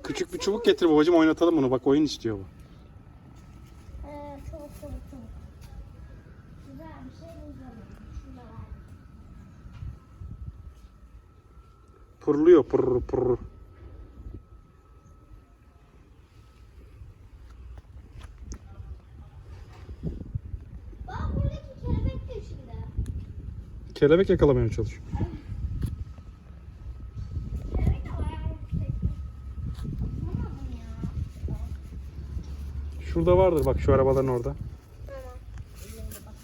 Küçük bir çubuk getir babacığım, oynatalım bunu. Bak oyun istiyor bu. Çabuk. Güzel bir şey bulacağım. Şurada var. Pırlıyor pırr pırr. Bak buradaki kelebek de şimdi. Kelebek yakalamaya çalışıyor. Kelebek de bayağı yüksek. Bulamadım ya. Şurada vardır bak, şu arabaların orada. Tamam. Elimde bak.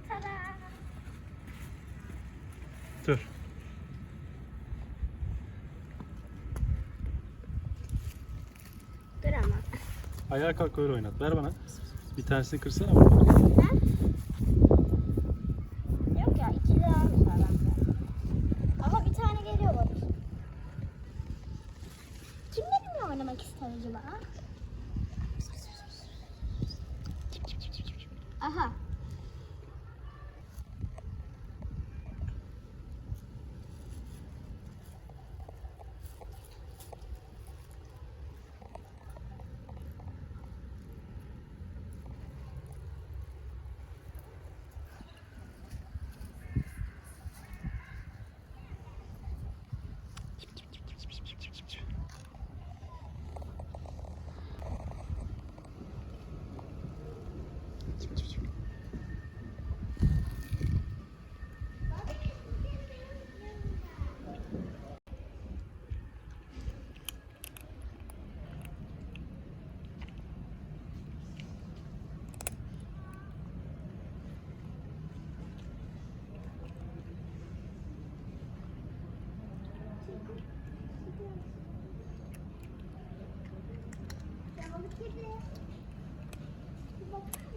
Tada! Dur. Dur ama. Ayağa kalk, öyle oynat. Ver bana. Bir tanesini kırsana. Ha? Yok ya, iki daha var bende. Ama bir tane geliyor bana. Kim benimle oynamak ister acaba? Aha. Yavru kedi. Bak.